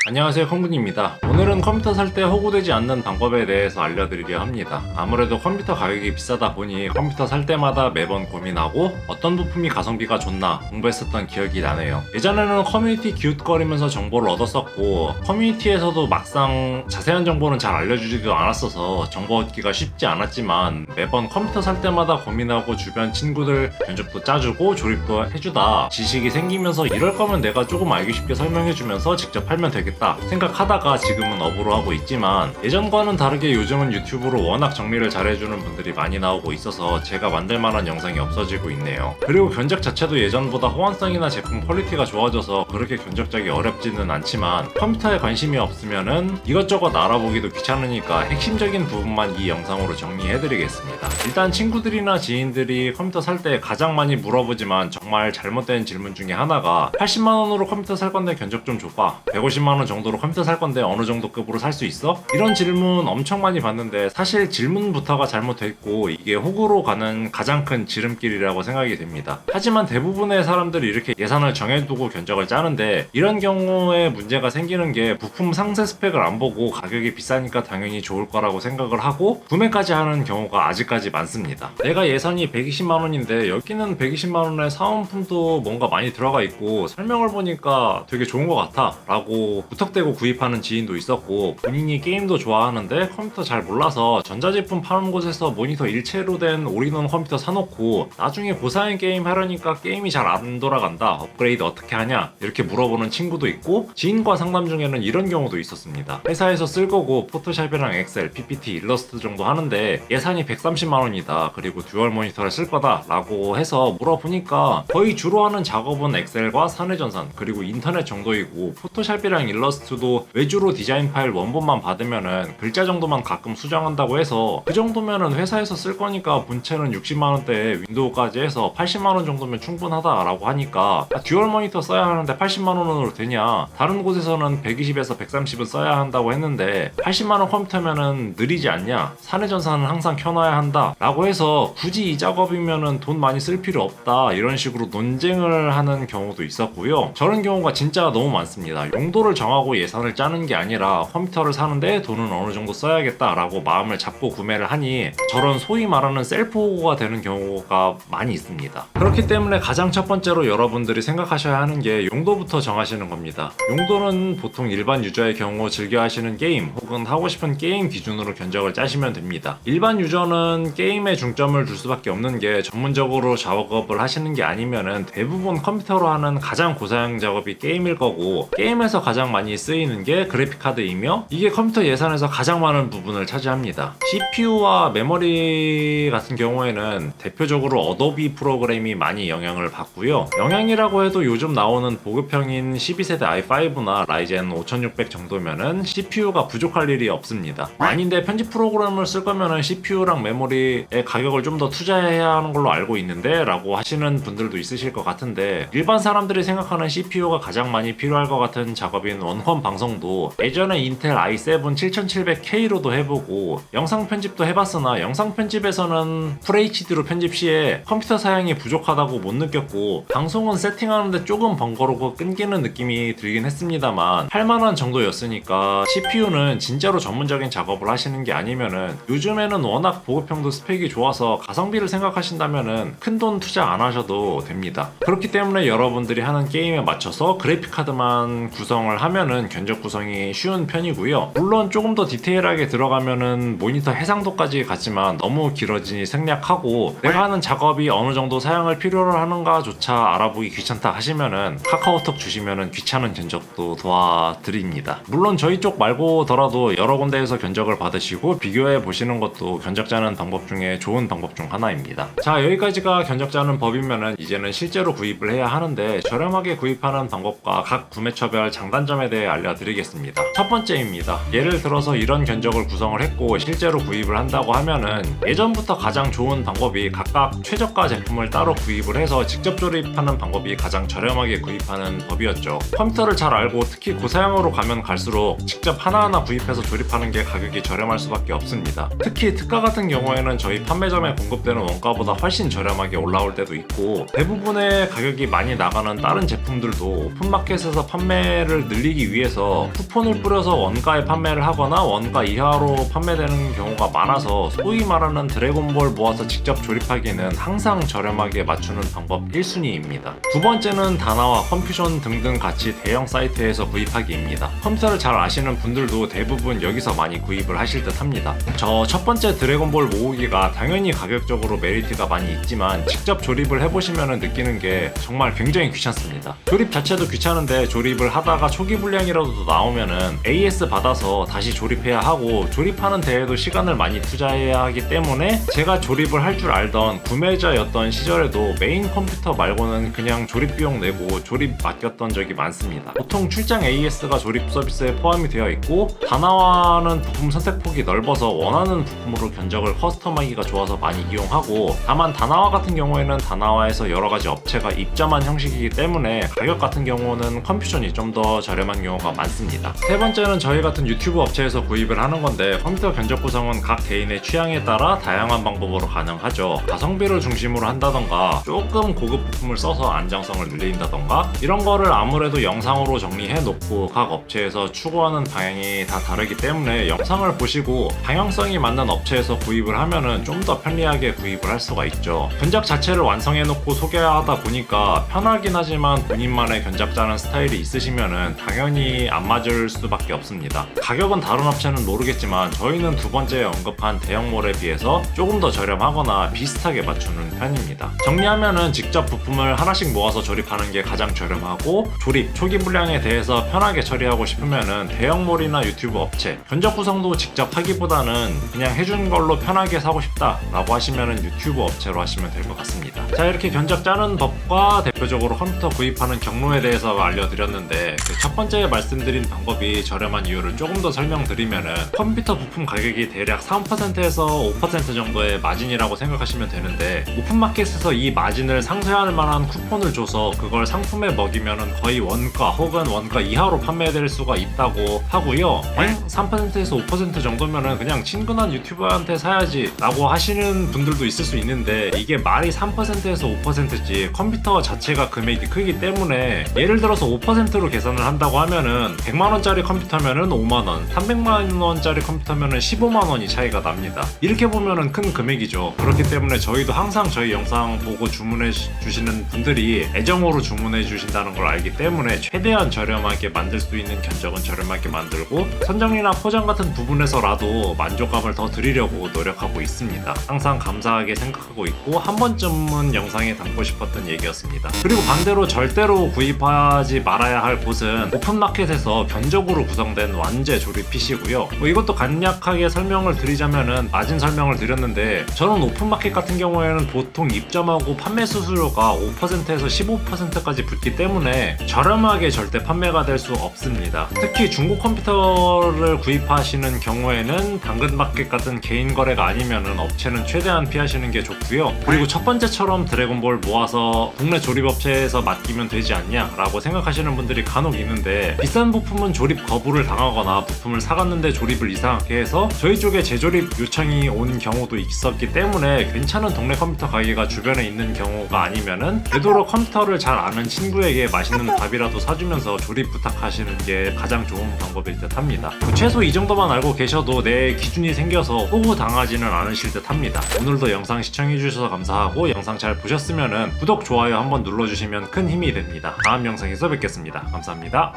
안녕하세요, 컴군입니다. 오늘은 컴퓨터 살 때 호구되지 않는 방법에 대해서 알려드리려 합니다. 아무래도 컴퓨터 가격이 비싸다 보니 컴퓨터 살 때마다 매번 고민하고 어떤 부품이 가성비가 좋나 공부했었던 기억이 나네요. 예전에는 커뮤니티 기웃거리면서 정보를 얻었었고 커뮤니티에서도 막상 자세한 정보는 잘 알려주지도 않았어서 정보 얻기가 쉽지 않았지만 매번 컴퓨터 살 때마다 고민하고 주변 친구들 견적도 짜주고 조립도 해주다 지식이 생기면서 이럴 거면 내가 조금 알기 쉽게 설명해주면서 직접 팔면 되겠다 생각하다가 지금은 업으로 하고 있지만 예전과는 다르게 요즘은 유튜브로 워낙 정리를 잘해주는 분들이 많이 나오고 있어서 제가 만들만한 영상이 없어지고 있네요. 그리고 견적 자체도 예전보다 호환성이나 제품 퀄리티가 좋아져서 그렇게 견적 짜기 어렵지는 않지만 컴퓨터에 관심이 없으면은 이것저것 알아보기도 귀찮으니까 핵심적인 부분만 이 영상으로 정리해드리겠습니다. 일단 친구들이나 지인들이 컴퓨터 살 때 가장 많이 물어보지만 정말 잘못된 질문 중에 하나가 80만원으로 컴퓨터 살 건데 견적 좀 줘봐, 150만원 정도로 컴퓨터 살 건데 어느 정도 급으로 살 수 있어? 이런 질문 엄청 많이 받는데 사실 질문부터가 잘못돼 있고 이게 호구로 가는 가장 큰 지름길이라고 생각이 됩니다. 하지만 대부분의 사람들이 이렇게 예산을 정해두고 견적을 짜는데 이런 경우에 문제가 생기는 게 부품 상세 스펙을 안 보고 가격이 비싸니까 당연히 좋을 거라고 생각을 하고 구매까지 하는 경우가 아직까지 많습니다. 내가 예산이 120만원인데 여기는 120만원에 사은품도 뭔가 많이 들어가 있고 설명을 보니까 되게 좋은 것 같아 라고 무턱대고 구입하는 지인도 있었고 본인이 게임도 좋아하는데 컴퓨터 잘 몰라서 전자제품 파는 곳에서 모니터 일체로 된 올인원 컴퓨터 사놓고 나중에 고사양 게임 하려니까 게임이 잘 안 돌아간다, 업그레이드 어떻게 하냐 이렇게 물어보는 친구도 있고 지인과 상담 중에는 이런 경우도 있었습니다. 회사에서 쓸 거고 포토샵이랑 엑셀, PPT, 일러스트 정도 하는데 예산이 130만원이다 그리고 듀얼 모니터를 쓸 거다 라고 해서 물어보니까 거의 주로 하는 작업은 엑셀과 사내전산 그리고 인터넷 정도이고 포토샵이랑 일러스트도 외주로 디자인 파일 원본만 받으면은 글자 정도만 가끔 수정한다고 해서 그 정도면은 회사에서 쓸 거니까 본체는 60만원대에 윈도우까지 해서 80만원 정도면 충분하다라고 하니까 듀얼 모니터 써야 하는데 80만원으로 되냐, 다른 곳에서는 120에서 130은 써야 한다고 했는데 80만원 컴퓨터면은 느리지 않냐, 사내전산은 항상 켜놔야 한다 라고 해서 굳이 이 작업이면은 돈 많이 쓸 필요 없다 이런 식으로 논쟁을 하는 경우도 있었고요. 저런 경우가 진짜 너무 많습니다. 용도를 정하고 예산을 짜는 게 아니라 컴퓨터를 사는데 돈은 어느 정도 써야겠다 라고 마음을 잡고 구매를 하니 저런 소위 말하는 셀프 호구가 되는 경우가 많이 있습니다. 그렇기 때문에 가장 첫 번째로 여러분들이 생각하셔야 하는 게 용도부터 정하시는 겁니다. 용도는 보통 일반 유저의 경우 즐겨 하시는 게임 혹은 하고 싶은 게임 기준으로 견적을 짜시면 됩니다. 일반 유저는 게임에 중점을 둘 수밖에 없는 게 전문적으로 작업을 하시는 게 아니면은 대부분 컴퓨터로 하는 가장 고사양 작업이 게임일 거고 게임에서 가장 많이 쓰이는 게 그래픽카드이며 이게 컴퓨터 예산에서 가장 많은 부분을 차지합니다. CPU와 메모리 같은 경우에는 대표적으로 어도비 프로그램이 많이 영향을 받고요. 영향이라고 해도 요즘 나오는 보급형인 12세대 i5나 라이젠 5600 정도면은 CPU가 부족할 일이 없습니다. 아닌데 편집 프로그램을 쓸 거면은 CPU랑 메모리의 가격을 좀 더 투자해야 하는 걸로 알고 있는데 라고 하시는 분들도 있으실 것 같은데 일반 사람들이 생각하는 CPU가 가장 많이 필요할 것 같은 작업인 원컴 방송도 예전에 인텔 i7 7700K로도 해보고 영상 편집도 해봤으나 영상 편집에서는 FHD로 편집 시에 컴퓨터 사양이 부족하다고 못 느꼈고 방송은 세팅하는데 조금 번거롭고 끊기는 느낌이 들긴 했습니다만 8만원 정도였으니까 CPU는 진짜로 전문적인 작업을 하시는 게 아니면은 요즘에는 워낙 보급형도 스펙이 좋아서 가성비를 생각하신다면은 큰돈 투자 안 하셔도 됩니다. 그렇기 때문에 여러분들이 하는 게임에 맞춰서 그래픽카드만 구성을 하면은 견적 구성이 쉬운 편이고요. 물론 조금 더 디테일하게 들어가면은 모니터 해상도까지 갔지만 너무 길어지니 생략하고 내가 하는 작업이 어느 정도 사양을 필요로 하는가 조차 알아보기 귀찮다 하시면은 카카오톡 주시면은 귀찮은 견적도 도와드립니다. 물론 저희 쪽 말고더라도 여러 군데에서 견적을 받으시고 비교해 보시는 것도 견적 짜는 방법 중에 좋은 방법 중 하나입니다. 자, 여기까지가 견적 짜는 법이면은 이제는 실제로 구입을 해야 하는데 저렴하게 구입하는 방법과 각 구매처별 장단점에 대해 알려드리겠습니다. 첫 번째입니다. 예를 들어서 이런 견적을 구성을 했고 실제로 구입을 한다고 하면은 예전부터 가장 좋은 방법이 각각 최저가 제품을 따로 구입을 해서 직접 조립하는 방법이 가장 저렴하게 구입하는 법이었죠. 컴퓨터를 잘 알고 특히 고사양으로 가면 갈수록 직접 하나하나 구입해서 조립하는 게 가격이 저렴할 수밖에 없습니다. 특히 특가 같은 경우에는 저희 판매점에 공급되는 원가보다 훨씬 저렴하게 올라올 때도 있고, 대부분의 가격이 많이 나가는 다른 제품들도 오픈마켓에서 판매를 늘리기 위해서 쿠폰을 뿌려서 원가에 판매를 하거나 원가 이하로 판매되는 경우가 많아서 소위 말하는 드래곤볼 모아서 직접 조립하기는 항상 저렴하게 맞추는 방법 1순위입니다. 두 번째는 다나와 컴퓨전 등등 같이 대형 사이트에서 구입하기입니다. 컴퓨터를 잘 아시는 분들도 대부분 여기서 많이 구입을 하실 듯 합니다. 저 첫 번째 드래곤볼 모으기가 당연히 가격적으로 메리트가 많이 있지만 직접 조립을 해보시면 느끼는 게 정말 굉장히 귀찮습니다. 조립 자체도 귀찮은데 조립을 하다가 초기 불량이라도 나오면은 AS 받아서 다시 조립해야 하고, 조립하는 데에도 시간을 많이 투자해야 하기 때문에 제가 조립을 할 줄 알던 구매자였던 시절에도 메인 컴퓨터 말고는 그냥 조립 비용 내고 조립 맡겼던 적이 많습니다. 보통 출장 AS가 조립 서비스에 포함이 되어 있고, 다나와는 부품 선택폭이 넓어서 원하는 부품으로 견적을 커스텀하기가 좋아서 많이 이용하고, 다만 다나와 같은 경우에는 다나와에서 여러가지 업체가 입점한 형식이기 때문에 가격 같은 경우는 컴퓨전이 좀 더 저렴한 경우가 많습니다. 세 번째는 저희 같은 유튜브 업체에서 구입을 하는 건데, 컴퓨터 견적 구성은 각 개인의 취향에 따라 다양한 방법으로 가능하죠. 가성비를 중심으로 한다던가 조금 고급 부품을 써서 안정성을 늘린다던가, 이런 거를 아무래도 영상으로 정리해 놓고 각 업체에서 추구하는 방향이 다 다르기 때문에 영상을 보시고 방향성이 맞는 업체에서 구입을 하면은 좀 더 편리하게 구입을 할 수가 있죠. 견적 자체를 완성해 놓고 소개하다 보니까 편하긴 하지만 본인만의 견적 짜는 스타일이 있으시면은 당연히 안 맞을 수밖에 없습니다. 가격은 다른 업체는 모르겠지만 저희는 두 번째 언급한 대형몰에 비해서 조금 더 저렴하거나 비슷하게 맞추는 편입니다. 정리하면은 직접 부품을 하나씩 모아서 조립하는 게 가장 저렴하고, 조립 초기 불량에 대해서 편하게 처리하고 싶으면은 대형몰이나 유튜브 업체, 견적 구성도 직접 하기보다는 그냥 해준 걸로 편하게 사고 싶다 라고 하시면은 유튜브 업체로 하시면 될 것 같습니다. 자, 이렇게 견적 짜는 법과 대표적으로 컴퓨터 구입하는 경로에 대해서 알려드렸는데, 첫 번째 말씀드린 방법이 저렴한 이유를 조금 더 설명드리면은, 컴퓨터 부품 가격이 대략 3%에서 5% 정도의 마진이라고 생각하시면 되는데, 오픈마켓에서 이 마진을 상쇄할 만한 쿠폰을 줘서 그걸 상품에 먹이면은 거의 원가 혹은 원가 이하로 판매될 수가 있다고 하고요. 3%에서 5% 정도면은 그냥 친근한 유튜버한테 사야지 라고 하시는 분들도 있을 수 있는데, 이게 말이 3%에서 5%지 컴퓨터 자체가 금액이 크기 때문에, 예를 들어서 5%로 계산을 한다고 하면은 100만원짜리 컴퓨터면은 5만원, 300만원짜리 컴퓨터면은 15만원이 차이가 납니다. 이렇게 보면은 큰 금액이죠. 그렇기 때문에 저희도 항상 저희 영상 보고 주문해 주시는 분들이 애정으로 주문해 주신다는 걸 알기 때문에 최대한 저렴하게 만들 수 있는 견적은 저렴하게 만들고, 선정리나 포장 같은 부분에서라도 만족감을 더 드리려고 노력하고 있습니다. 항상 감사하게 생각하고 있고 한 번쯤은 영상에 담고 싶었던 얘기였습니다. 그리고 반대로 절대로 구입하지 말아야 할 곳은 오픈마켓에서 견적으로 구성된 완제 조립 PC고요. 이것도 간략하게 설명을 드리자면은, 마진 설명을 드렸는데, 저는 오픈마켓 같은 경우에는 보통 입점하고 판매 수수료가 5%에서 15%까지 붙기 때문에 저렴하게 절대 판매가 될 수 없습니다. 특히 중고 컴퓨터를 구입하시는 경우에는 당근마켓 같은 개인 거래가 아니면은 업체는 최대한 피하시는 게 좋고요. 그리고 첫 번째처럼 드래곤볼 모아서 동네 조립업체에서 맡기면 되지 않냐 라고 생각하시는 분들이 간혹 있는데, 비싼 부품은 조립 거부를 당하거나 부품을 사갔는데 조립을 이상하게 해서 저희 쪽에 재조립 요청이 온 경우도 있었기 때문에, 괜찮은 동네 컴퓨터 가게가 주변에 있는 경우가 아니면은 되도록 컴퓨터를 잘 아는 친구에게 맛있는 밥이라도 사주면서 조립 부탁하시는 게 가장 좋은 방법일 듯 합니다. 최소 이 정도만 알고 계셔도 내 기준이 생겨서 호구 당하지는 않으실 듯 합니다. 오늘도 영상 시청해주셔서 감사하고, 영상 잘 보셨으면은 구독, 좋아요 한번 눌러주시면 큰 힘이 됩니다. 다음 영상에서 뵙겠습니다. 감사합니다.